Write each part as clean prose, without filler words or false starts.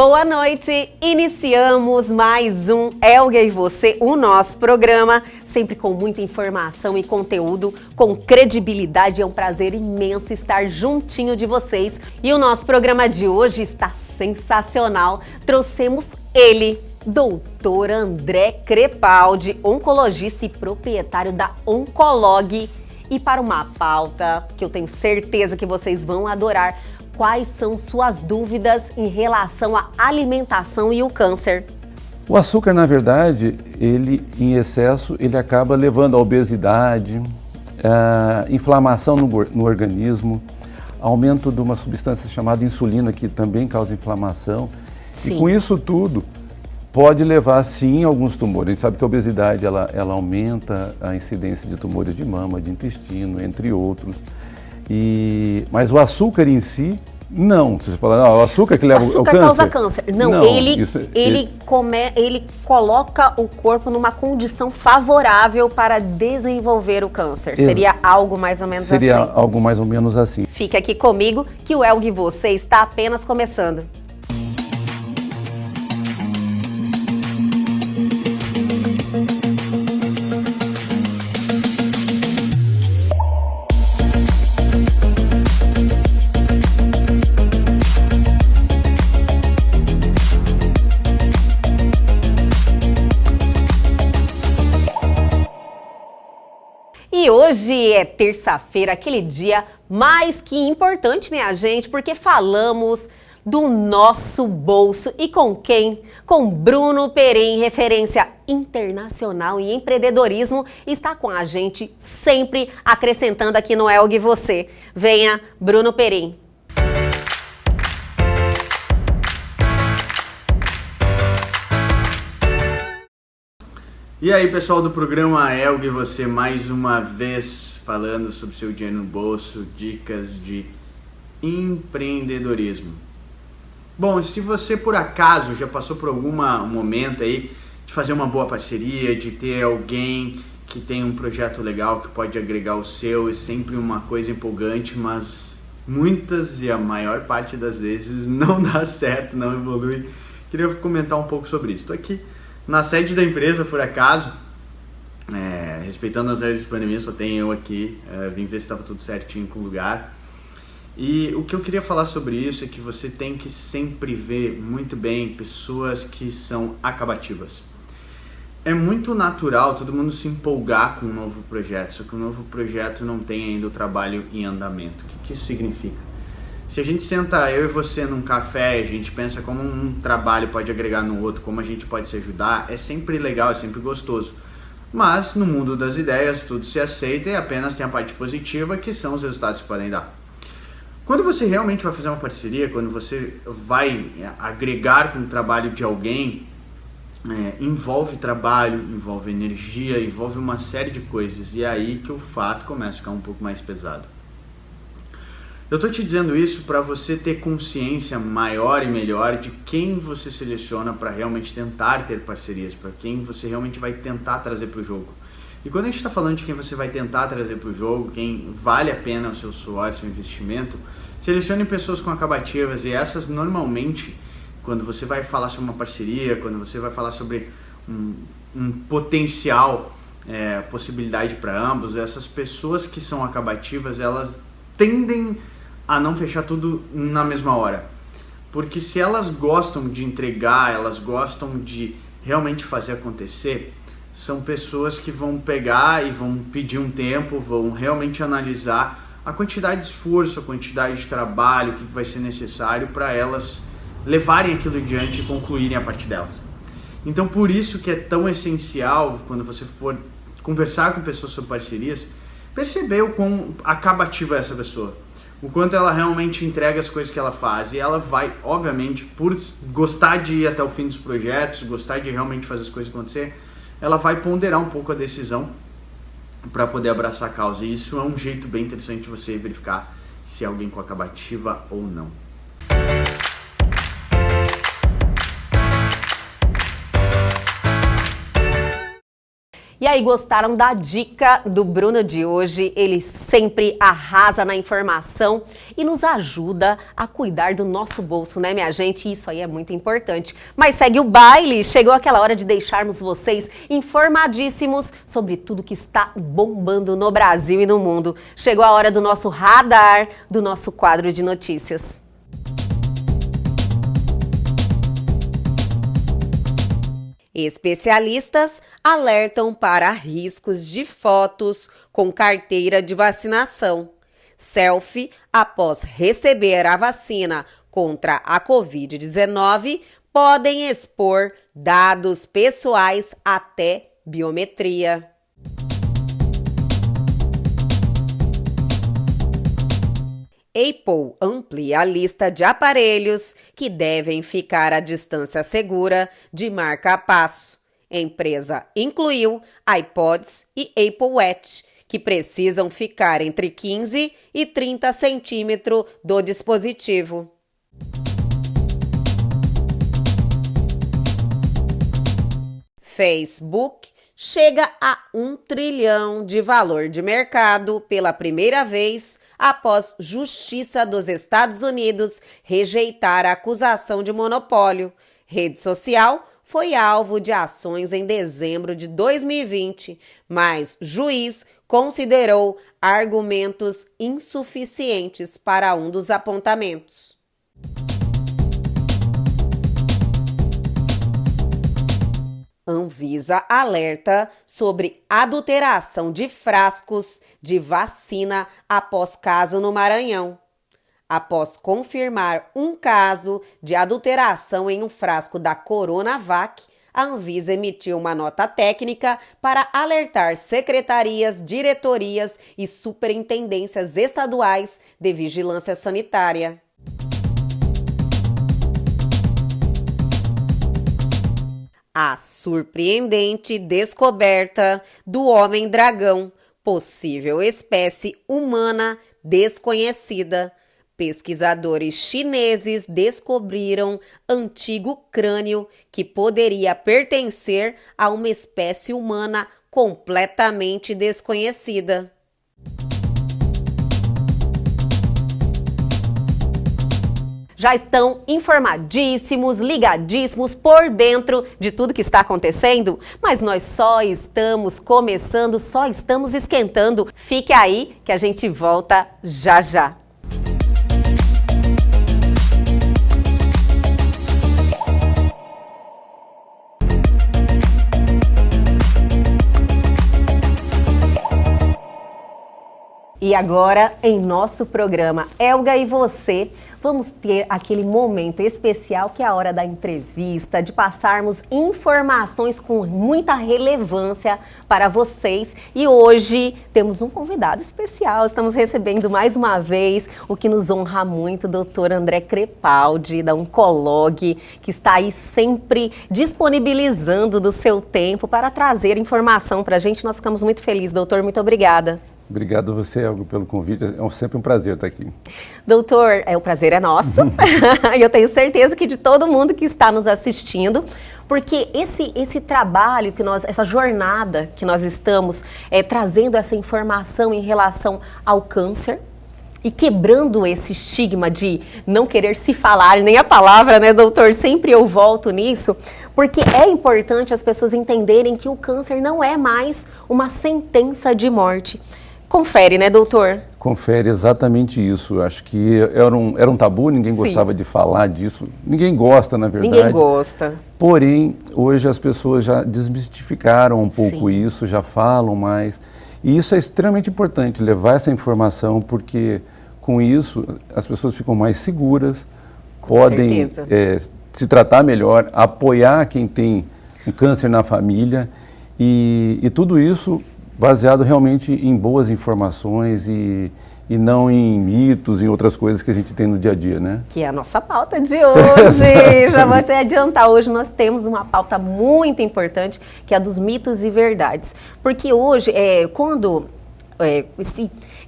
Boa noite! Iniciamos mais um Elga e Você, o nosso programa, sempre com muita informação e conteúdo, com credibilidade. É um prazer imenso estar juntinho de vocês. E o nosso programa de hoje está sensacional. Trouxemos ele, Dr. André Crepaldi, oncologista e proprietário da Oncolog. E para uma pauta que eu tenho certeza que vocês vão adorar, quais são suas dúvidas em relação à alimentação e o câncer? O açúcar, na verdade, ele em excesso, ele acaba levando à obesidade, inflamação no organismo, aumento de uma substância chamada insulina, que também causa inflamação. Sim. E com isso tudo, pode levar, sim, a alguns tumores. A gente sabe que a obesidade, ela aumenta a incidência de tumores de mama, de intestino, entre outros. Mas o açúcar em si, não. Você fala, não, o açúcar que leva ao câncer. O açúcar causa câncer. Não, ele coloca o corpo numa condição favorável para desenvolver o câncer. Seria algo mais ou menos assim? Seria algo mais ou menos assim. Fica aqui comigo que o Elga e Você está apenas começando. E hoje é terça-feira, aquele dia mais que importante, minha gente, porque falamos do nosso bolso. E com quem? Com Bruno Perim, referência internacional em empreendedorismo, está com a gente sempre acrescentando aqui no Elga e Você. Venha, Bruno Perim. E aí, pessoal do programa Elga e Você, mais uma vez falando sobre seu dinheiro no bolso, dicas de empreendedorismo. Bom, se você por acaso já passou por algum momento aí de fazer uma boa parceria, de ter alguém que tem um projeto legal que pode agregar o seu, é sempre uma coisa empolgante, mas muitas e a maior parte das vezes não dá certo, não evolui. Queria comentar um pouco sobre isso. Estou aqui na sede da empresa, por acaso, respeitando as regras de pandemia, só tem eu aqui, vim ver se estava tudo certinho com o lugar. E o que eu queria falar sobre isso é que você tem que sempre ver muito bem pessoas que são acabativas. É muito natural todo mundo se empolgar com um novo projeto, só que o novo projeto não tem ainda o trabalho em andamento. O que isso significa? Se a gente senta, eu e você, num café, a gente pensa como um trabalho pode agregar no outro, como a gente pode se ajudar, é sempre legal, é sempre gostoso. Mas no mundo das ideias, tudo se aceita e apenas tem a parte positiva, que são os resultados que podem dar. Quando você realmente vai fazer uma parceria, quando você vai agregar com o trabalho de alguém, envolve trabalho, envolve energia, envolve uma série de coisas, e é aí que o fato começa a ficar um pouco mais pesado. Eu estou te dizendo isso para você ter consciência maior e melhor de quem você seleciona para realmente tentar ter parcerias, para quem você realmente vai tentar trazer para o jogo. E quando a gente está falando de quem você vai tentar trazer para o jogo, quem vale a pena o seu suor, seu investimento, selecione pessoas com acabativas, e essas normalmente, quando você vai falar sobre uma parceria, quando você vai falar sobre um potencial possibilidade para ambos, essas pessoas que são acabativas, elas tendem a não fechar tudo na mesma hora, porque se elas gostam de entregar, elas gostam de realmente fazer acontecer, são pessoas que vão pegar e vão pedir um tempo, vão realmente analisar a quantidade de esforço, a quantidade de trabalho, o que vai ser necessário para elas levarem aquilo adiante e concluírem a parte delas. Então, por isso que é tão essencial, quando você for conversar com pessoas sobre parcerias, perceber o quão acabativa é essa pessoa, o quanto ela realmente entrega as coisas que ela faz, e ela vai, obviamente, por gostar de ir até o fim dos projetos, gostar de realmente fazer as coisas acontecer, ela vai ponderar um pouco a decisão para poder abraçar a causa, e isso é um jeito bem interessante de você verificar se é alguém com acabativa ou não. E aí, gostaram da dica do Bruno de hoje? Ele sempre arrasa na informação e nos ajuda a cuidar do nosso bolso, né, minha gente? Isso aí é muito importante. Mas segue o baile, chegou aquela hora de deixarmos vocês informadíssimos sobre tudo que está bombando no Brasil e no mundo. Chegou a hora do nosso radar, do nosso quadro de notícias. Especialistas alertam para riscos de fotos com carteira de vacinação. Selfie após receber a vacina contra a Covid-19 podem expor dados pessoais até biometria. Apple amplia a lista de aparelhos que devem ficar à distância segura de marca-passo. A empresa incluiu iPods e Apple Watch, que precisam ficar entre 15 e 30 centímetros do dispositivo. Facebook chega a 1 trilhão de valor de mercado pela primeira vez após Justiça dos Estados Unidos rejeitar a acusação de monopólio. Rede social foi alvo de ações em dezembro de 2020, mas juiz considerou argumentos insuficientes para um dos apontamentos. Anvisa alerta sobre adulteração de frascos de vacina após caso no Maranhão. Após confirmar um caso de adulteração em um frasco da Coronavac, a Anvisa emitiu uma nota técnica para alertar secretarias, diretorias e superintendências estaduais de vigilância sanitária. A surpreendente descoberta do homem-dragão, possível espécie humana desconhecida. Pesquisadores chineses descobriram antigo crânio que poderia pertencer a uma espécie humana completamente desconhecida. Já estão informadíssimos, ligadíssimos por dentro de tudo que está acontecendo, mas nós só estamos começando, só estamos esquentando. Fique aí que a gente volta já já. E agora, em nosso programa Elga e Você, vamos ter aquele momento especial que é a hora da entrevista, de passarmos informações com muita relevância para vocês. E hoje temos um convidado especial, estamos recebendo mais uma vez, o que nos honra muito, o doutor André Crepaldi, da Oncolog, que está aí sempre disponibilizando do seu tempo para trazer informação para a gente. Nós ficamos muito felizes, doutor, muito obrigada. Obrigado a você, Elgo, pelo convite. É sempre um prazer estar aqui. Doutor, o prazer é nosso. Eu tenho certeza que de todo mundo que está nos assistindo, porque esse trabalho, essa jornada que nós estamos trazendo essa informação em relação ao câncer e quebrando esse estigma de não querer se falar, nem a palavra, né, doutor? Sempre eu volto nisso, porque é importante as pessoas entenderem que o câncer não é mais uma sentença de morte. Confere, né, doutor? Confere exatamente isso. Eu acho que era um tabu, ninguém gostava de falar disso. Ninguém gosta, na verdade. Ninguém gosta. Porém, hoje as pessoas já desmistificaram um pouco isso, já falam mais. E isso é extremamente importante, levar essa informação, porque com isso as pessoas ficam mais seguras, podem se tratar melhor, apoiar quem tem um câncer na família e tudo isso baseado realmente em boas informações e não em mitos, em outras coisas que a gente tem no dia a dia, né? Que é a nossa pauta de hoje. Já vou até adiantar, hoje nós temos uma pauta muito importante, que é a dos mitos e verdades. Porque hoje, quando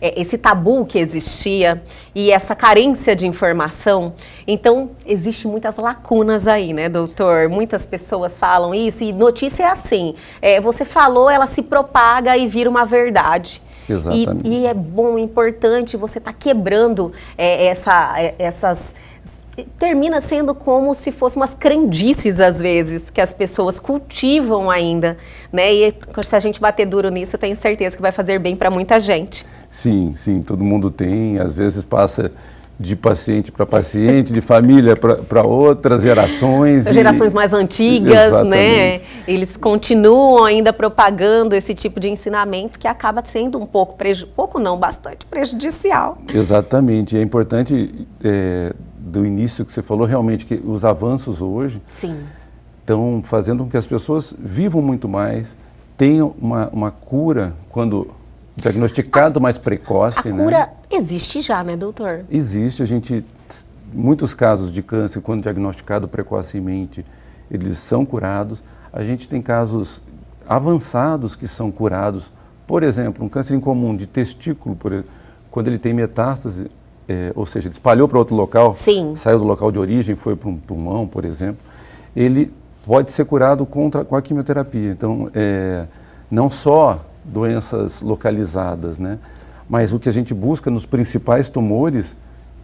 esse tabu que existia e essa carência de informação. Então, existe muitas lacunas aí, né, doutor? Muitas pessoas falam isso e notícia é assim, você falou, ela se propaga e vira uma verdade. Exatamente. E é bom, importante você estar quebrando essas... Termina sendo como se fossem umas crendices, às vezes, que as pessoas cultivam ainda, né? E se a gente bater duro nisso, eu tenho certeza que vai fazer bem para muita gente. Sim, todo mundo tem, às vezes passa de paciente para paciente, de família para outras gerações. Gerações mais antigas, né? Eles continuam ainda propagando esse tipo de ensinamento que acaba sendo um pouco, bastante prejudicial. Exatamente, é importante, do início que você falou, realmente que os avanços hoje estão fazendo com que as pessoas vivam muito mais, tenham uma cura quando diagnosticado mais precoce. A cura existe já, né, doutor? Existe, muitos casos de câncer, quando diagnosticado precocemente, eles são curados. A gente tem casos avançados que são curados. Por exemplo, um câncer incomum de testículo, quando ele tem metástase, ou seja, ele espalhou para outro local, saiu do local de origem, foi para um pulmão, por exemplo, ele pode ser curado com a quimioterapia. Então, não só doenças localizadas, né? Mas o que a gente busca nos principais tumores,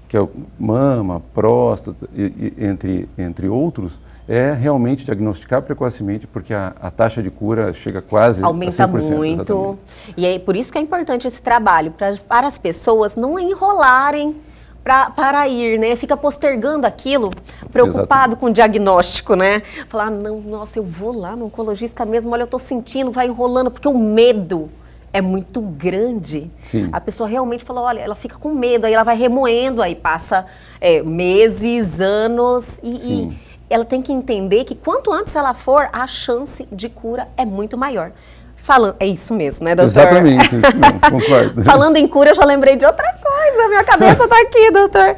que é mama, próstata, entre outros, é realmente diagnosticar precocemente, porque a taxa de cura chega quase aumenta a 100%. muito. Exatamente. E é por isso que é importante esse trabalho, para as pessoas não enrolarem para ir, né? Fica postergando aquilo, preocupado com o diagnóstico, né? Falar, não, nossa, eu vou lá no oncologista mesmo, olha, eu tô sentindo, vai enrolando, porque o medo é muito grande. A pessoa realmente fala, olha, ela fica com medo, aí ela vai remoendo, aí passa meses, anos, e ela tem que entender que quanto antes ela for, a chance de cura é muito maior. É isso mesmo, né, doutor? Exatamente, isso mesmo, concordo. Falando em cura, eu já lembrei de outra coisa, minha cabeça está aqui, doutor.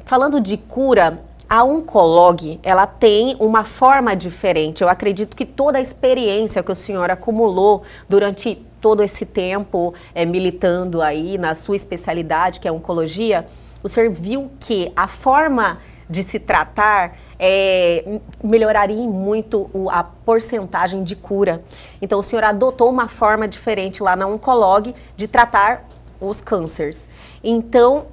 Falando de cura, a Oncolog, ela tem uma forma diferente. Eu acredito que toda a experiência que o senhor acumulou durante todo esse tempo militando aí na sua especialidade, que é a oncologia, o senhor viu que a forma de se tratar melhoraria muito a porcentagem de cura. Então, o senhor adotou uma forma diferente lá na Oncolog de tratar os cânceres. Então,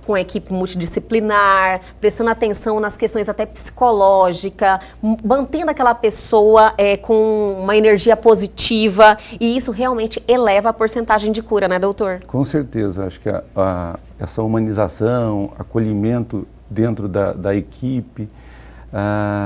com a equipe multidisciplinar, prestando atenção nas questões até psicológicas, mantendo aquela pessoa com uma energia positiva, e isso realmente eleva a porcentagem de cura, né, doutor? Com certeza, acho que essa humanização, acolhimento dentro da equipe,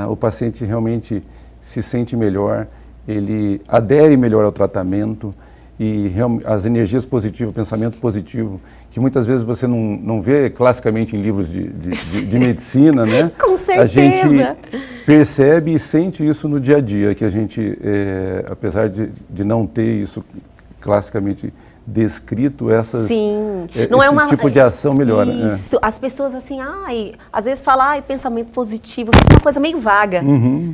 o paciente realmente se sente melhor, ele adere melhor ao tratamento, e as energias positivas, o pensamento positivo, que muitas vezes você não vê classicamente em livros de medicina, né? Com certeza! A gente percebe e sente isso no dia a dia, que a gente, apesar de não ter isso classicamente descrito, esse tipo de ação melhora. Isso, as pessoas assim, às vezes falam, pensamento positivo, fica uma coisa meio vaga,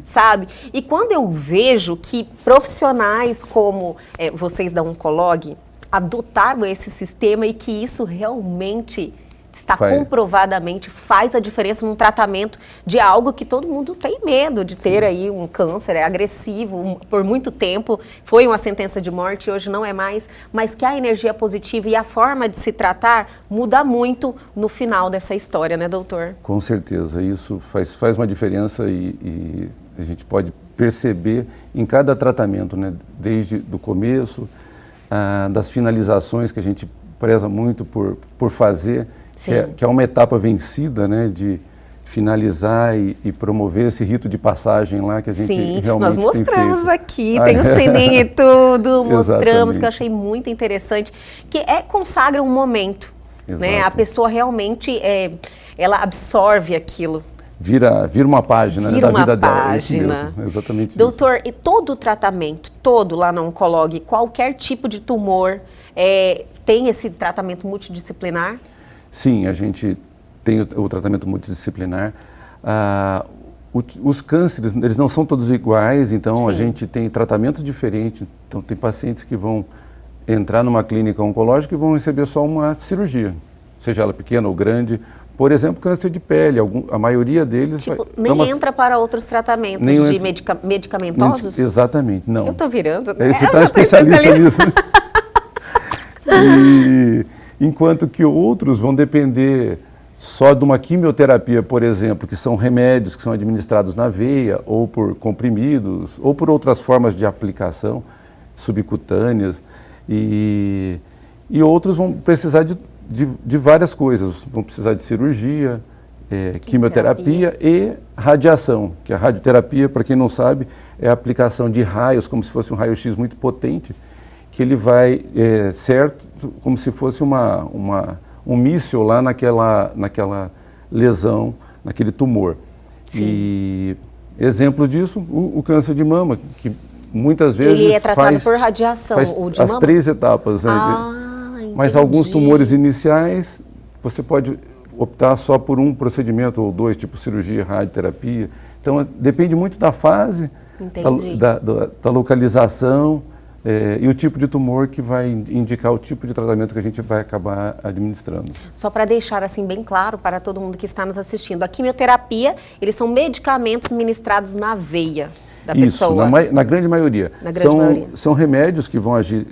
sabe? E quando eu vejo que profissionais como vocês da Oncolog adotaram esse sistema e que isso realmente está comprovadamente faz a diferença num tratamento de algo que todo mundo tem medo de ter aí, um câncer, é agressivo, por muito tempo foi uma sentença de morte, hoje não é mais, mas que a energia positiva e a forma de se tratar muda muito no final dessa história, né, doutor? Com certeza, isso faz uma diferença e a gente pode perceber em cada tratamento, né, desde o começo, das finalizações que a gente preza muito por fazer, que é uma etapa vencida, né, de finalizar e promover esse rito de passagem lá que a gente realmente nós mostramos tem feito. Aqui, tem o sininho e tudo, mostramos, que eu achei muito interessante, que consagra um momento, né, a pessoa realmente, ela absorve aquilo. Vira uma página, Vira da vida dela. Página. Isso mesmo, exatamente. Doutor, e todo o tratamento, todo lá na Oncolog, qualquer tipo de tumor, tem esse tratamento multidisciplinar? Sim, a gente tem o tratamento multidisciplinar. Os cânceres, eles não são todos iguais, então a gente tem tratamentos diferentes. Então tem pacientes que vão entrar numa clínica oncológica e vão receber só uma cirurgia, seja ela pequena ou grande. Por exemplo, câncer de pele, a maioria deles... Tipo, nem entra para outros tratamentos de medicamentosos? Exatamente, não. Eu estou virando. Você está especialista nisso. E, enquanto que outros vão depender só de uma quimioterapia, por exemplo, que são remédios que são administrados na veia, ou por comprimidos, ou por outras formas de aplicação subcutâneas. E outros vão precisar de várias coisas. Vão precisar de cirurgia, quimioterapia e radiação, que a radioterapia, para quem não sabe, é a aplicação de raios, como se fosse um raio-x muito potente, que ele vai, certo, como se fosse um míssil lá naquela lesão, naquele tumor. Sim. E exemplo disso, o câncer de mama, que muitas vezes ele é tratado por radiação, ou de mama? As 3 etapas. Mas alguns tumores iniciais, você pode optar só por um procedimento ou 2, tipo cirurgia, radioterapia. Então, depende muito da fase, da localização e o tipo de tumor que vai indicar o tipo de tratamento que a gente vai acabar administrando. Só para deixar assim bem claro para todo mundo que está nos assistindo, a quimioterapia, eles são medicamentos ministrados na veia da pessoa. Isso, na grande maioria. São remédios que vão agir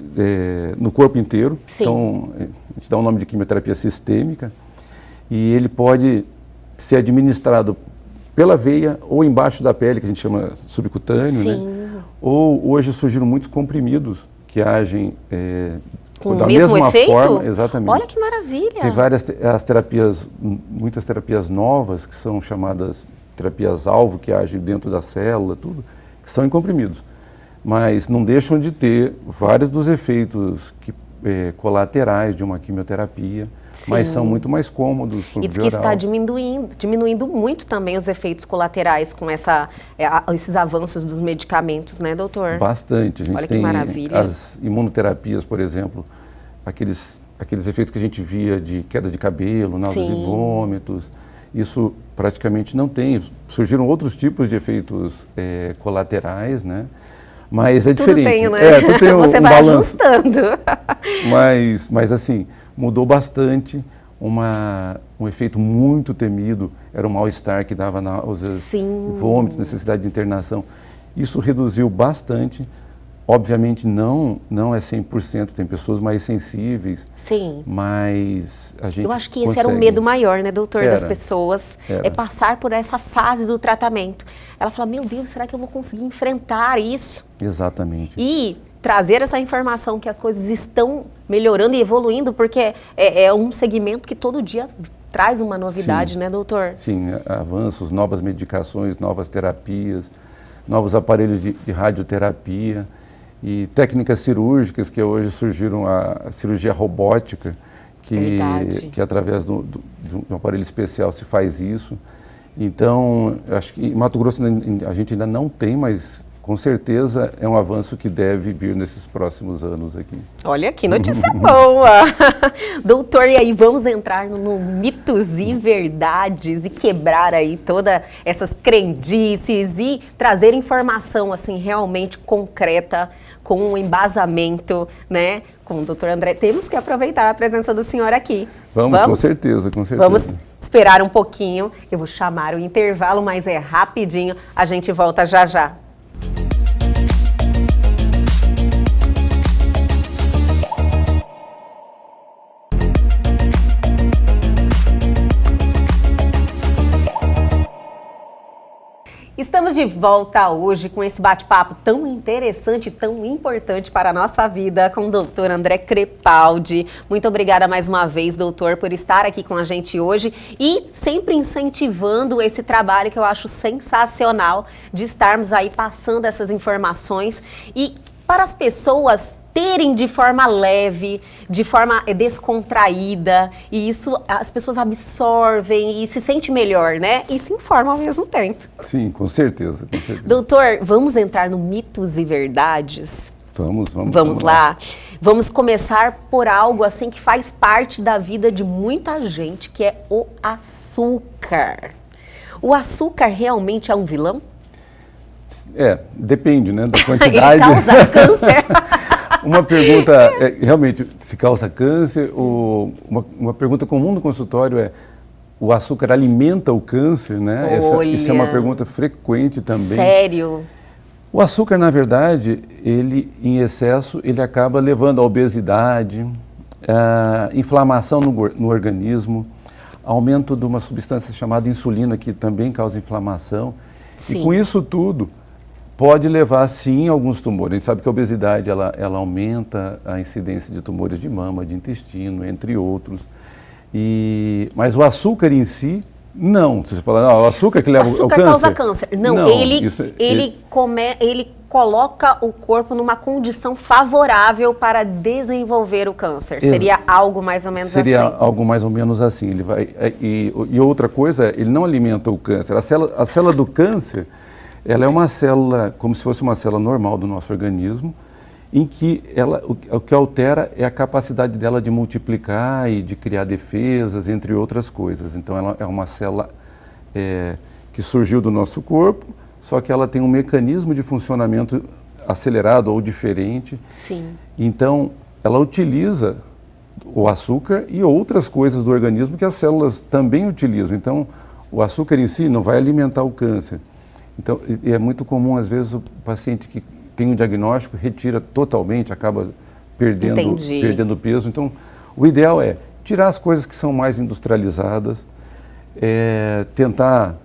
no corpo inteiro. Sim. Então, a gente dá o nome de quimioterapia sistêmica. E ele pode ser administrado pela veia ou embaixo da pele, que a gente chama subcutâneo, né? Ou hoje surgiram muitos comprimidos que agem com o mesmo efeito? Forma, exatamente. Olha que maravilha! Tem as terapias, muitas terapias novas, que são chamadas terapias-alvo, que agem dentro da célula, tudo, que são em comprimidos. Mas não deixam de ter vários dos efeitos colaterais de uma quimioterapia. Sim. Mas são muito mais cômodos. E diz que está diminuindo muito também os efeitos colaterais com esses avanços dos medicamentos, né, doutor? Bastante. A gente Olha tem que maravilha. As imunoterapias, por exemplo, aqueles efeitos que a gente via de queda de cabelo, náuseas e vômitos, isso praticamente não tem. Surgiram outros tipos de efeitos colaterais, né? Mas é diferente. Tudo tem, né? Tudo tem Você vai balanço. ajustando. Mas assim, mudou bastante. Um efeito muito temido era o mal-estar que dava náuseas, vômitos, necessidade de internação. Isso reduziu bastante. Obviamente não é 100%, tem pessoas mais sensíveis. Sim. Mas a gente Eu acho que esse era o medo maior, né, doutor, das pessoas, passar por essa fase do tratamento. Ela fala, meu Deus, será que eu vou conseguir enfrentar isso? Exatamente. E trazer essa informação que as coisas estão melhorando e evoluindo, porque é um segmento que todo dia traz uma novidade, né, doutor? Sim, avanços, novas medicações, novas terapias, novos aparelhos de radioterapia. E técnicas cirúrgicas, que hoje surgiram a cirurgia robótica, que através de um aparelho especial se faz isso. Então, acho que em Mato Grosso a gente ainda não tem, mas com certeza é um avanço que deve vir nesses próximos anos aqui. Olha que notícia boa! Doutor, e aí vamos entrar no mitos e verdades e quebrar aí todas essas crendices e trazer informação assim realmente concreta, com um embasamento, né? Com o doutor André. Temos que aproveitar a presença do senhor aqui. Vamos? Com certeza, com certeza. Vamos esperar um pouquinho. Eu vou chamar o intervalo, mas é rapidinho. A gente volta já já. Estamos de volta hoje com esse bate-papo tão interessante, tão importante para a nossa vida com o doutor André Crepaldi. Muito obrigada mais uma vez, doutor, por estar aqui com a gente hoje e sempre incentivando esse trabalho que eu acho sensacional de estarmos aí passando essas informações e para as pessoas terem de forma leve, de forma descontraída, e isso as pessoas absorvem e se sentem melhor, né? E se informam ao mesmo tempo. Sim, com certeza, com certeza. Doutor, vamos entrar no mitos e verdades? Vamos lá. Vamos começar por algo assim que faz parte da vida de muita gente, que é o açúcar. O açúcar realmente é um vilão? Depende, né, da quantidade. Ele causa câncer. Uma pergunta, realmente, se causa câncer? Uma pergunta comum no consultório é, o açúcar alimenta o câncer, né? Essa é uma pergunta frequente também. Sério? O açúcar, na verdade, ele em excesso, ele acaba levando à obesidade, inflamação no organismo, aumento de uma substância chamada insulina, que também causa inflamação. Sim. E com isso tudo, pode levar, sim, a alguns tumores. A gente sabe que a obesidade, ela aumenta a incidência de tumores de mama, de intestino, entre outros. Mas o açúcar em si, não. Você fala, não, o açúcar que leva ao câncer. O açúcar causa câncer. Não, ele coloca o corpo numa condição favorável para desenvolver o câncer. Seria algo mais ou menos assim? Seria algo mais ou menos assim. Ele vai, e outra coisa, ele não alimenta o câncer. A célula do câncer, ela é uma célula, como se fosse uma célula normal do nosso organismo, em que o que altera é a capacidade dela de multiplicar e de criar defesas, entre outras coisas. Então, ela é uma célula que surgiu do nosso corpo, só que ela tem um mecanismo de funcionamento acelerado ou diferente. Sim. Então, ela utiliza o açúcar e outras coisas do organismo que as células também utilizam. Então, o açúcar em si não vai alimentar o câncer. Então, é muito comum, às vezes, o paciente que tem um diagnóstico, retira totalmente, acaba perdendo peso. Então, o ideal é tirar as coisas que são mais industrializadas, tentar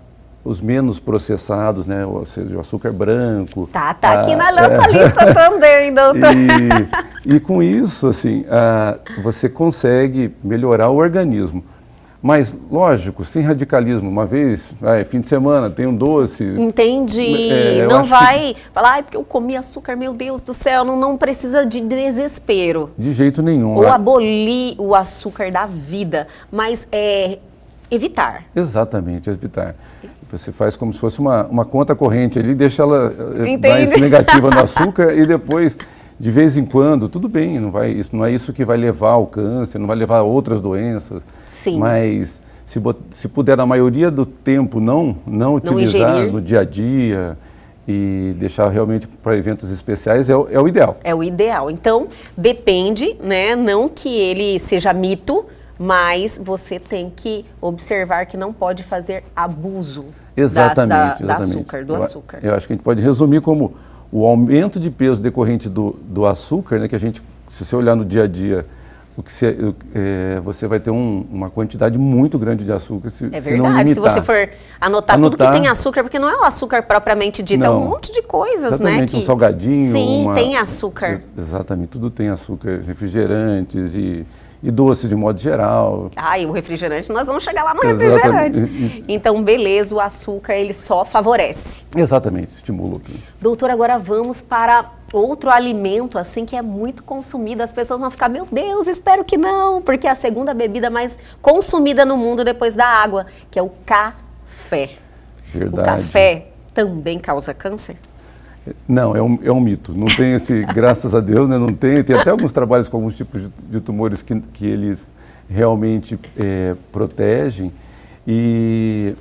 os menos processados, né? Ou seja, o açúcar branco. Tá aqui na nossa lista também, doutor. E com isso, assim, você consegue melhorar o organismo. Mas, lógico, sem radicalismo. Uma vez, fim de semana, tem um doce. Entendi. Não vai falar, porque eu comi açúcar, meu Deus do céu, não precisa de desespero. De jeito nenhum. Ou abolir o açúcar da vida, mas evitar. Exatamente, evitar. Você faz como se fosse uma conta corrente ali, deixa ela mais negativa no açúcar e depois, de vez em quando, tudo bem, não é isso que vai levar ao câncer, não vai levar a outras doenças. Sim. Mas se puder, na maioria do tempo, não utilizar ingerir no dia a dia e deixar realmente para eventos especiais, é o ideal. É o ideal. Então, depende, né? Não que ele seja mito, mas você tem que observar que não pode fazer abuso exatamente. do açúcar. Eu acho que a gente pode resumir como o aumento de peso decorrente do açúcar, né, que a gente, se você olhar no dia a dia, você vai ter uma quantidade muito grande de açúcar. Se verdade, se você for anotar tudo que tem açúcar, porque não é o açúcar propriamente dito, é um monte de coisas, exatamente, né? Um salgadinho. Sim, tem açúcar. Exatamente, tudo tem açúcar, refrigerantes e doce de modo geral. E o refrigerante, nós vamos chegar lá no refrigerante. Então, beleza, o açúcar, ele só favorece. Exatamente, estimula. Doutor, agora vamos para outro alimento, assim, que é muito consumido. As pessoas vão ficar, meu Deus, espero que não, porque é a segunda bebida mais consumida no mundo depois da água, que é o café. Verdade. O café também causa câncer? Não, é um mito. Não tem graças a Deus, né, não tem. Tem até alguns trabalhos com alguns tipos de tumores que eles realmente protegem. E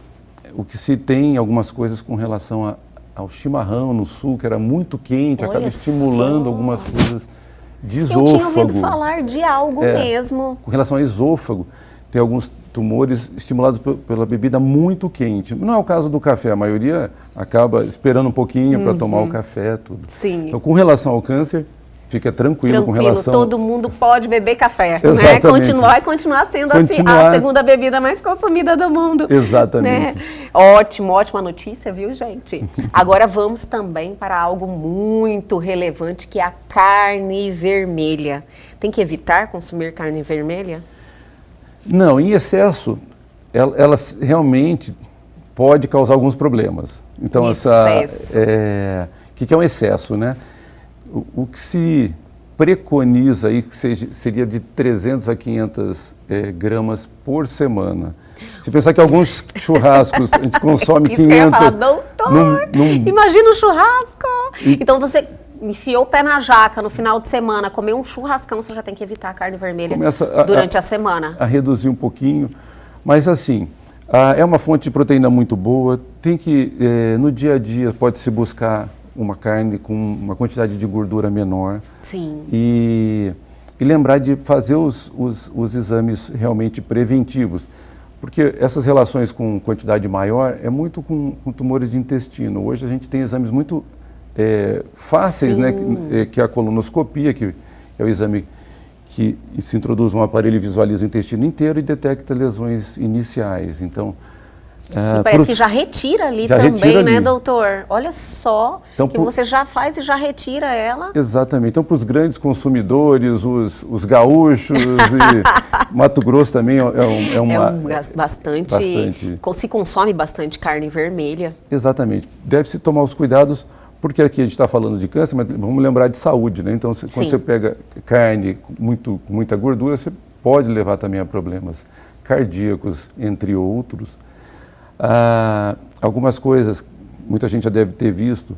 o que se tem, algumas coisas com relação ao chimarrão no sul, que era muito quente, acaba estimulando algumas coisas de esôfago. Eu tinha ouvido falar de algo mesmo. Com relação ao esôfago, tem alguns tumores estimulados pela bebida muito quente. Não é o caso do café, a maioria acaba esperando um pouquinho para tomar o café, tudo. Sim. Então, com relação ao câncer, fica tranquilo com relação... todo mundo pode beber café, né? Continuar sendo a segunda bebida mais consumida do mundo. Exatamente. Né? Ótima notícia, viu, gente? Agora vamos também para algo muito relevante, que é a carne vermelha. Tem que evitar consumir carne vermelha? Não, em excesso, ela realmente pode causar alguns problemas. Então, o que é um excesso, né? O que se preconiza aí que seria de 300 a 500 gramas por semana. Se pensar que alguns churrascos a gente consome 500... Isso que eu ia falar, doutor, imagina um churrasco! Então você enfiou o pé na jaca no final de semana, comeu um churrascão, você já tem que evitar a carne vermelha durante a semana. A reduzir um pouquinho, mas assim, é uma fonte de proteína muito boa, tem que, no dia a dia, pode-se buscar uma carne com uma quantidade de gordura menor. Sim. E lembrar de fazer os exames realmente preventivos, porque essas relações com quantidade maior é muito com tumores de intestino. Hoje a gente tem exames muito fáceis, né, que é a colonoscopia, que é o exame que se introduz um aparelho e visualiza o intestino inteiro e detecta lesões iniciais. Então, e parece que já retira ali também, retira né, ali. doutor? Olha só, então, que você já faz e já retira ela. Exatamente. Então, para os grandes consumidores, os gaúchos e Mato Grosso também bastante. Se consome bastante carne vermelha. Exatamente. Deve-se tomar os cuidados, porque aqui a gente está falando de câncer, mas vamos lembrar de saúde, né? Então, quando você pega carne com muita gordura, você pode levar também a problemas cardíacos, entre outros. Algumas coisas, muita gente já deve ter visto,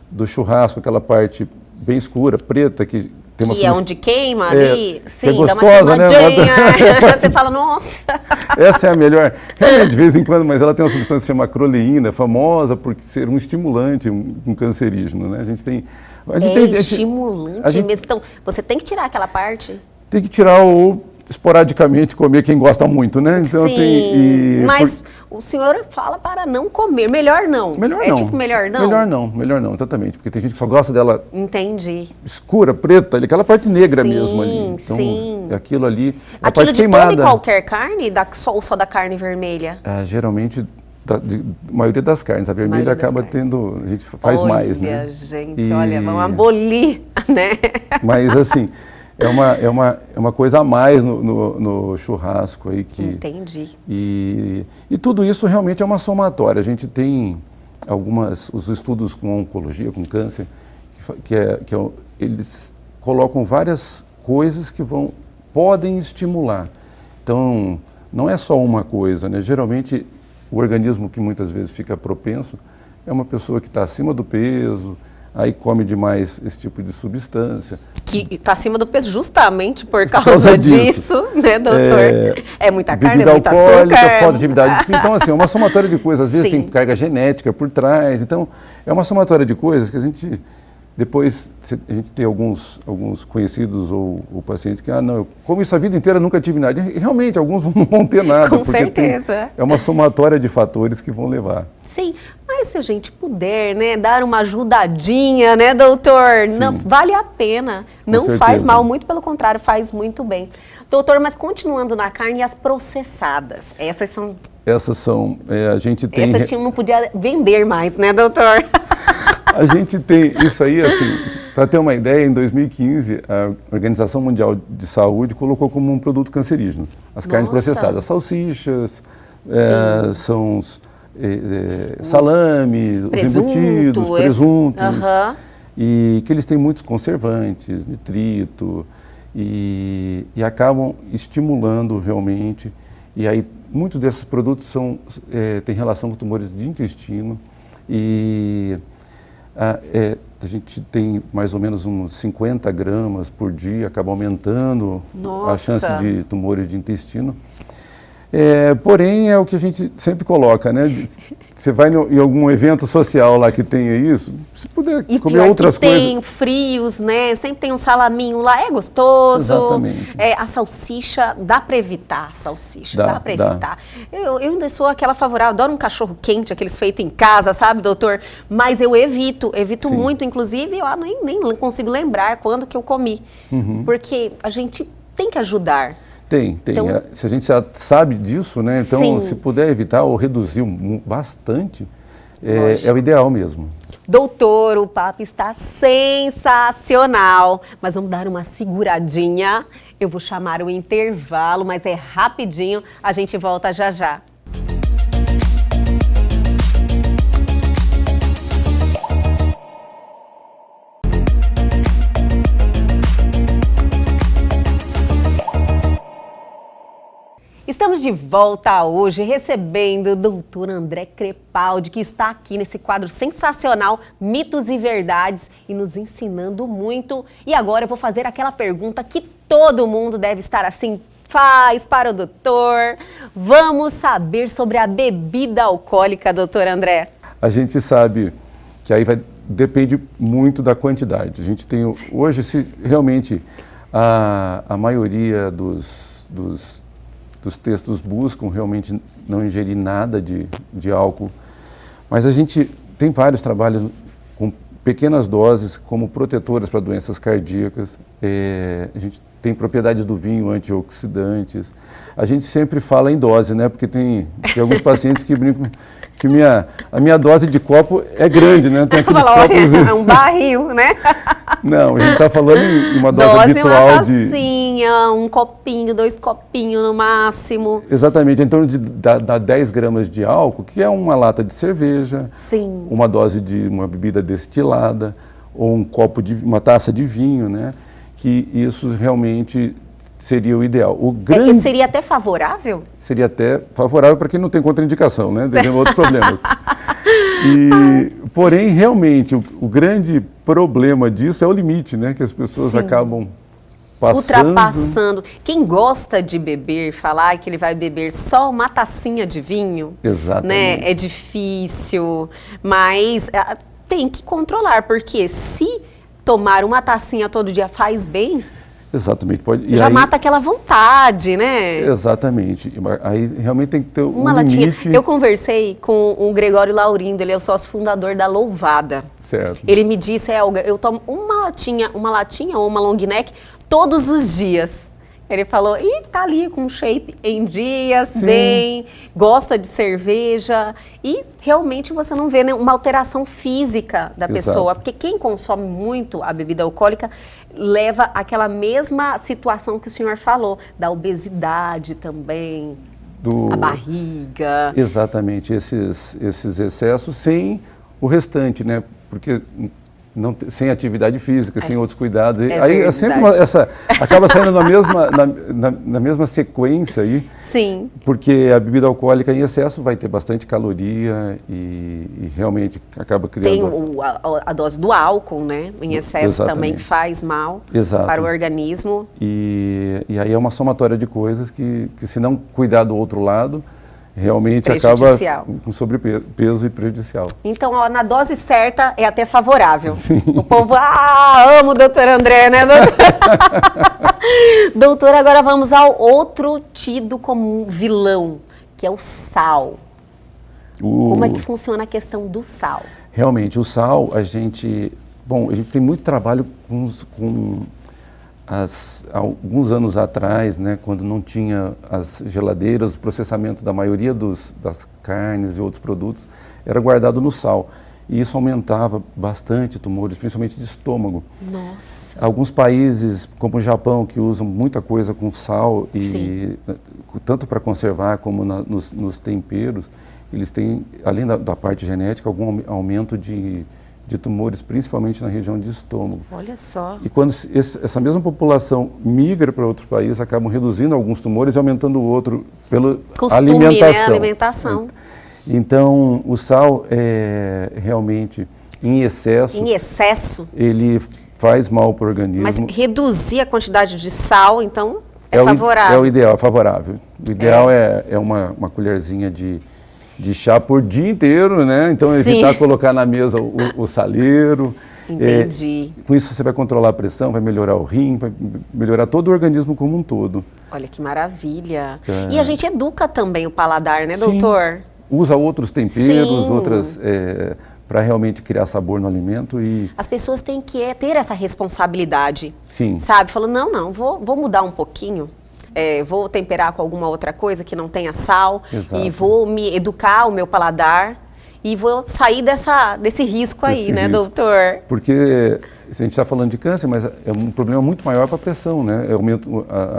do churrasco, aquela parte bem escura, preta, que tem uma... Que é onde queima ali, sim, é gostosa, dá uma queimadinha, né? você fala, nossa... Essa é a melhor, de vez em quando, mas ela tem uma substância chamada acroleína, famosa por ser um estimulante, um cancerígeno, né? A gente tem... Estimulante mesmo, então você tem que tirar aquela parte? Tem que tirar ou esporadicamente comer quem gosta muito, né? Então, sim, mas o senhor fala para não comer, melhor não. Melhor não. Tipo melhor não? Melhor não, exatamente. Porque tem gente que só gosta dela... Entendi. Escura, preta, aquela parte negra mesmo ali. Então, aquilo ali... Aquilo de toda e qualquer carne, ou só da carne vermelha? Geralmente, a maioria das carnes. A vermelha acaba tendo... A gente faz mais, né? Olha, gente, olha, vamos abolir, né? Mas, assim... É uma coisa a mais no churrasco aí que... Entendi. E tudo isso realmente é uma somatória. A gente tem os estudos com oncologia, com câncer, eles colocam várias coisas que podem estimular. Então, não é só uma coisa, né? Geralmente, o organismo que muitas vezes fica propenso é uma pessoa que está acima do peso, aí come demais esse tipo de substância. Que está acima do peso justamente por causa disso, né, doutor? É muita carne, é muito açúcar. Falta de atividade. Então, assim, é uma somatória de coisas. Às vezes tem carga genética por trás. Então, é uma somatória de coisas que a gente... Depois, a gente tem alguns conhecidos ou pacientes que, não, eu como isso a vida inteira, nunca tive nada. E, realmente, alguns não vão ter nada. Com certeza. É uma somatória de fatores que vão levar. Sim, mas se a gente puder, né, dar uma ajudadinha, né, doutor? Não, vale a pena. Não faz mal, muito pelo contrário, faz muito bem. Doutor, mas continuando na carne, e as processadas? Essas são, a gente tem... Essas não podia vender mais, né, doutor? A gente tem isso aí, assim, para ter uma ideia, em 2015, a Organização Mundial de Saúde colocou como um produto cancerígeno as carnes processadas. As salsichas, são os salames, os embutidos, presuntos, e que eles têm muitos conservantes, nitrito, e acabam estimulando realmente. E aí, muitos desses produtos têm relação com tumores de intestino e... a gente tem mais ou menos uns 50 gramas por dia, acaba aumentando a chance de tumores de intestino. Porém, é o que a gente sempre coloca, né? Você vai em algum evento social lá que tenha isso, se puder comer outras coisas... tem frios, né? Sempre tem um salaminho lá, é gostoso. Exatamente. A salsicha, dá para evitar a salsicha, dá para evitar. Eu ainda sou aquela favorável, adoro um cachorro quente, aqueles feitos em casa, sabe, doutor? Mas eu evito muito, inclusive, eu nem consigo lembrar quando que eu comi. Porque a gente tem que ajudar. Tem. Então, se a gente já sabe disso, né? Então, se puder evitar ou reduzir bastante, é o ideal mesmo. Doutor, o papo está sensacional, mas vamos dar uma seguradinha. Eu vou chamar o intervalo, mas é rapidinho, a gente volta já já. Estamos de volta hoje recebendo o doutor André Crepaldi, que está aqui nesse quadro sensacional, Mitos e Verdades, e nos ensinando muito. E agora eu vou fazer aquela pergunta que todo mundo deve estar assim, faz para o doutor. Vamos saber sobre a bebida alcoólica, doutor André. A gente sabe que aí vai depende muito da quantidade. A gente tem, hoje, se realmente a maioria dos textos buscam realmente não ingerir nada de álcool, mas a gente tem vários trabalhos com pequenas doses como protetoras para doenças cardíacas. A gente tem propriedades do vinho, antioxidantes. A gente sempre fala em dose, né? Porque tem alguns pacientes que brincam que a minha dose de copo é grande, né? Tem aqueles copos... É um barril, né? Não, a gente está falando em uma dose habitual uma tacinha, um copinho, 2 copinhos no máximo. Exatamente, em torno de 10 gramas de álcool, que é uma lata de cerveja, Sim. uma dose de uma bebida destilada, ou uma taça de vinho, né? Que isso realmente seria o ideal. Seria até favorável? Seria até favorável para quem não tem contraindicação, né? Tem outros problemas. Porém, realmente, o grande problema disso é o limite, né? Que as pessoas Sim. acabam passando. Ultrapassando. Quem gosta de beber, falar que ele vai beber só uma tacinha de vinho, exatamente, né? É difícil, mas tem que controlar, porque se tomar uma tacinha todo dia faz bem, exatamente. já mata aquela vontade, né? Exatamente. Aí realmente tem que ter uma limite. latinha. Eu conversei com o Gregório Laurindo, ele é o sócio fundador da Louvada. Certo. Ele me disse, Elga, eu tomo uma latinha ou uma long neck todos os dias. Ele falou, tá ali com shape em dias, Sim. bem, gosta de cerveja e realmente você não vê, né, uma alteração física da pessoa, porque quem consome muito a bebida alcoólica leva àquela mesma situação que o senhor falou, da obesidade também, a barriga. Exatamente, esses excessos sem o restante, né? Porque sem atividade física, sem outros cuidados. Aí é sempre acaba saindo na mesma sequência aí. Sim. Porque a bebida alcoólica em excesso vai ter bastante caloria e realmente acaba criando... Tem a dose do álcool, né? Em excesso exatamente, também faz mal exato, para o organismo. E aí é uma somatória de coisas que se não cuidar do outro lado, realmente acaba com sobrepeso e prejudicial. Então, na dose certa é até favorável. Sim. O povo, amo o doutor André, né, doutor? Doutor, agora vamos ao outro tido como um vilão, que é o sal. Como é que funciona a questão do sal? Realmente, o sal, a gente tem muito trabalho alguns anos atrás, né, quando não tinha as geladeiras, o processamento da maioria das carnes e outros produtos era guardado no sal. E isso aumentava bastante tumores, principalmente de estômago. Nossa! Alguns países, como o Japão, que usam muita coisa com sal, tanto para conservar como nos temperos, eles têm, além da parte genética, algum aumento de tumores, principalmente na região de estômago. Olha só. E quando essa mesma população migra para outros países, acabam reduzindo alguns tumores e aumentando o outro pela alimentação. Né? Alimentação. Então, o sal realmente, em excesso, ele faz mal para o organismo. Mas reduzir a quantidade de sal, então, é favorável. É o ideal, é favorável. O ideal é uma colherzinha de chá por dia inteiro, né? Então, evitar colocar na mesa o saleiro. Entendi. Com isso, você vai controlar a pressão, vai melhorar o rim, vai melhorar todo o organismo como um todo. Olha que maravilha. E a gente educa também o paladar, né, doutor? Sim. Usa outros temperos, para realmente criar sabor no alimento. As pessoas têm que ter essa responsabilidade. Sim. Sabe? Falando, não, vou mudar um pouquinho. Vou temperar com alguma outra coisa que não tenha sal. Exato. E vou me educar o meu paladar e vou sair desse risco aí, né, doutor? Porque a gente está falando de câncer, mas é um problema muito maior para a pressão, né?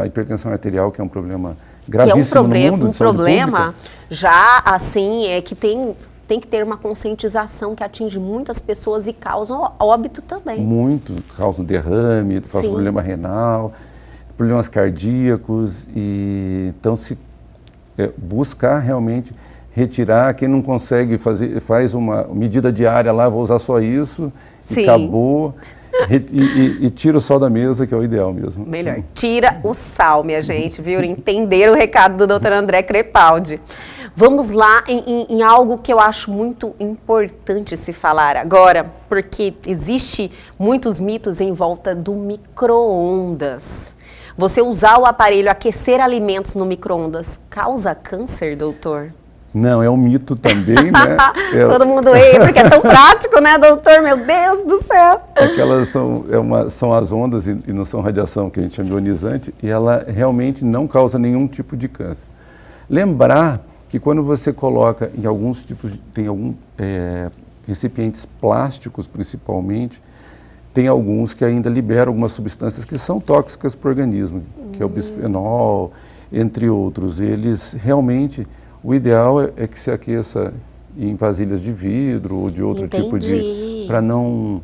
A hipertensão arterial, que é um problema gravíssimo no mundo, um problema já assim que tem que ter uma conscientização que atinge muitas pessoas e causa óbito também. Muito, causa derrame, causa problema renal, problemas cardíacos, e então se buscar realmente retirar, quem não consegue faz uma medida diária lá, vou usar só isso, e acabou. E tira o sal da mesa, que é o ideal mesmo. Melhor. Tira o sal, minha gente, viu? Entenderam o recado do Dr. André Crepaldi. Vamos lá em algo que eu acho muito importante se falar agora, porque existe muitos mitos em volta do micro-ondas. Você usar o aparelho, aquecer alimentos no micro-ondas, causa câncer, doutor? Não, é um mito também, né? Todo mundo porque é tão prático, né, doutor? Meu Deus do céu! Aquelas são as ondas e não são radiação, que a gente chama de ionizante, e ela realmente não causa nenhum tipo de câncer. Lembrar que quando você coloca em alguns tipos, tem alguns recipientes plásticos principalmente, tem alguns que ainda liberam algumas substâncias que são tóxicas para o organismo, que é o bisfenol, entre outros. Eles realmente, o ideal é que se aqueça em vasilhas de vidro ou de outro tipo de... para não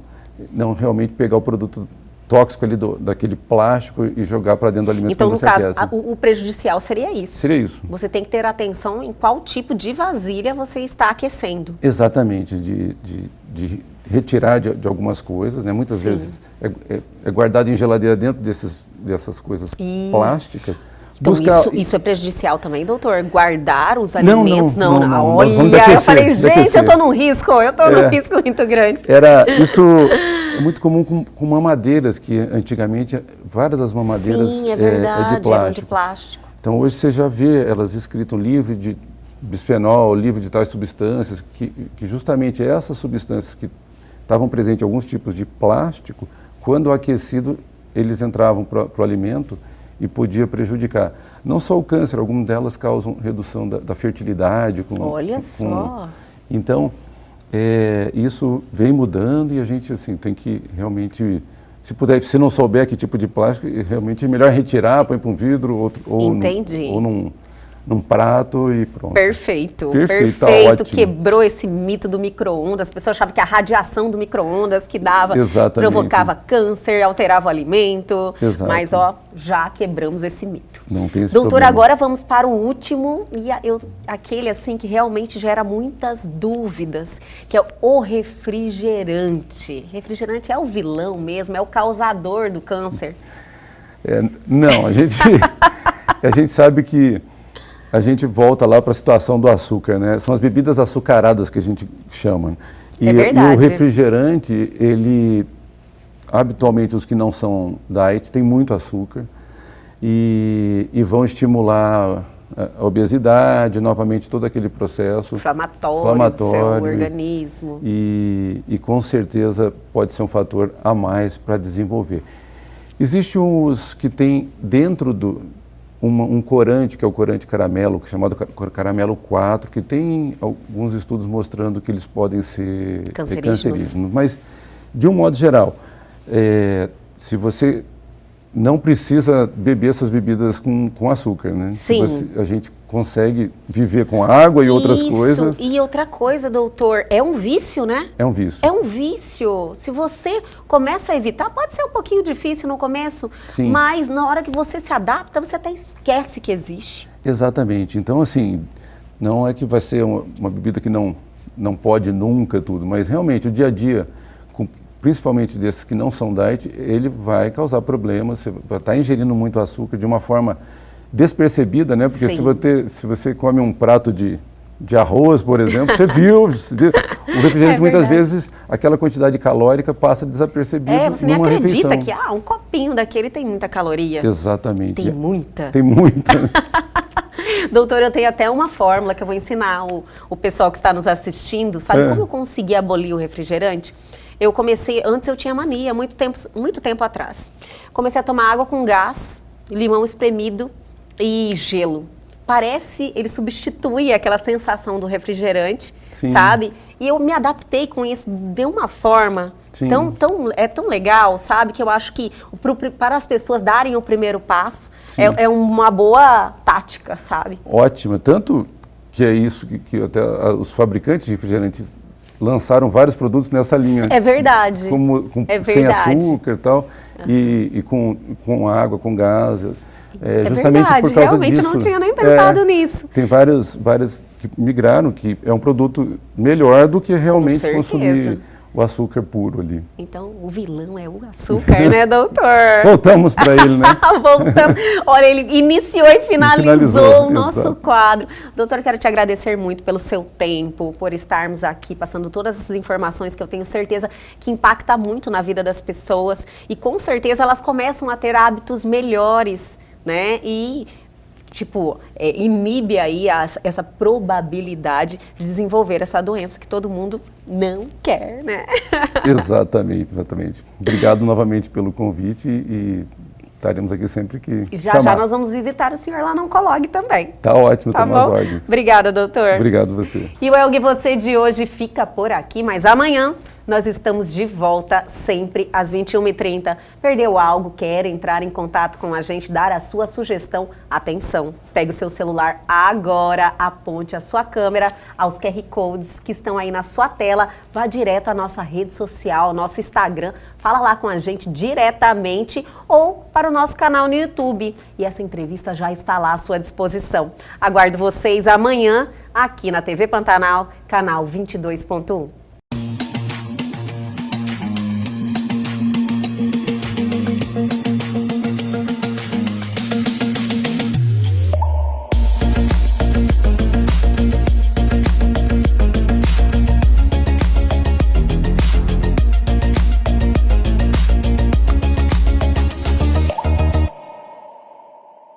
realmente pegar o produto tóxico ali daquele plástico e jogar para dentro do alimento. Então, no caso, o prejudicial seria isso? Seria isso. Você tem que ter atenção em qual tipo de vasilha você está aquecendo. Exatamente, de retirar de algumas coisas, né? Muitas vezes é guardado em geladeira dentro dessas coisas plásticas. Então, isso é prejudicial também, doutor? Guardar os alimentos? Não. Olha, eu falei, gente, eu estou num risco muito grande. Isso é muito comum com mamadeiras, que antigamente várias das mamadeiras Sim, é verdade, de plástico. eram de plástico. Então hoje você já vê elas escritas livre de bisfenol, livre de tais substâncias, que justamente essas substâncias que estavam presentes em alguns tipos de plástico, quando aquecido, eles entravam para o alimento e podia prejudicar. Não só o câncer, algumas delas causam redução da fertilidade. Olha só! Então, isso vem mudando e a gente assim, tem que realmente, se não souber que tipo de plástico, realmente é melhor retirar, põe para um vidro ou num prato e pronto. Perfeito. Tá, Quebrou esse mito do micro-ondas. As pessoas achavam que a radiação do micro-ondas que dava provocava câncer, alterava o alimento. Exato. Mas, já quebramos esse mito. Não tem esse Doutor, problema. agora vamos para o último, e aquele assim que realmente gera muitas dúvidas, que é o refrigerante. Refrigerante é o vilão mesmo, é o causador do câncer? Não, a gente sabe que a gente volta lá para a situação do açúcar, né? São as bebidas açucaradas que a gente chama. É verdade. E o refrigerante, ele, habitualmente os que não são diet, tem muito açúcar e vão estimular a obesidade, novamente todo aquele processo inflamatório do seu organismo. E com certeza pode ser um fator a mais para desenvolver. Existem os que tem dentro um corante, que é o corante caramelo, que é chamado caramelo 4, que tem alguns estudos mostrando que eles podem ser cancerígenos. Mas, de um modo geral, se você não precisa beber essas bebidas com açúcar, né? Sim. A gente consegue viver com água e outras coisas. E outra coisa, doutor, é um vício, né? É um vício. É um vício. Se você começa a evitar, pode ser um pouquinho difícil no começo, Sim. Mas na hora que você se adapta, você até esquece que existe. Exatamente. Então, assim, não é que vai ser uma bebida que não pode nunca tudo, mas realmente o dia a dia, principalmente desses que não são diet, ele vai causar problemas, você vai estar ingerindo muito açúcar de uma forma despercebida, né? Porque se você come um prato de arroz, por exemplo, você viu, o refrigerante muitas vezes, aquela quantidade calórica passa desapercebida. Você nem acredita que um copinho daquele tem muita caloria. Exatamente. Tem muita? Tem muita. Doutor, eu tenho até uma fórmula que eu vou ensinar o pessoal que está nos assistindo. Sabe como eu consegui abolir o refrigerante? Eu comecei, antes eu tinha mania, muito tempo atrás. Comecei a tomar água com gás, limão espremido e gelo. Parece, ele substitui aquela sensação do refrigerante, Sim. sabe? E eu me adaptei com isso de uma forma tão legal, sabe? Que eu acho que para as pessoas darem o primeiro passo é uma boa tática, sabe? Ótimo, tanto que é isso que até os fabricantes de refrigerantes lançaram vários produtos nessa linha. É verdade. Sem açúcar e tal, e com água, com gás. Justamente verdade, por causa realmente disso, não tinha nem pensado nisso. Tem várias que migraram, que é um produto melhor do que realmente consumir o açúcar puro ali. Então, o vilão é o açúcar, né, doutor? Voltamos para ele, né? Voltamos. Olha, ele iniciou e finalizou o nosso exato. quadro. Doutor, quero te agradecer muito pelo seu tempo, por estarmos aqui passando todas essas informações que eu tenho certeza que impacta muito na vida das pessoas e com certeza elas começam a ter hábitos melhores, né? E inibe aí essa probabilidade de desenvolver essa doença que todo mundo não quer, né? Exatamente. Obrigado novamente pelo convite e estaremos aqui sempre que Já nós vamos visitar o senhor lá no Oncolog também. Tá ótimo, Tá estamos às bom? ordens. Obrigada, doutor. Obrigado você. E o Elgue Você de hoje fica por aqui, mas amanhã nós estamos de volta sempre às 21h30. Perdeu algo, quer entrar em contato com a gente, dar a sua sugestão? Atenção, pegue o seu celular agora, aponte a sua câmera aos QR Codes que estão aí na sua tela, vá direto à nossa rede social, nosso Instagram, fala lá com a gente diretamente ou para o nosso canal no YouTube. E essa entrevista já está lá à sua disposição. Aguardo vocês amanhã aqui na TV Pantanal, canal 22.1.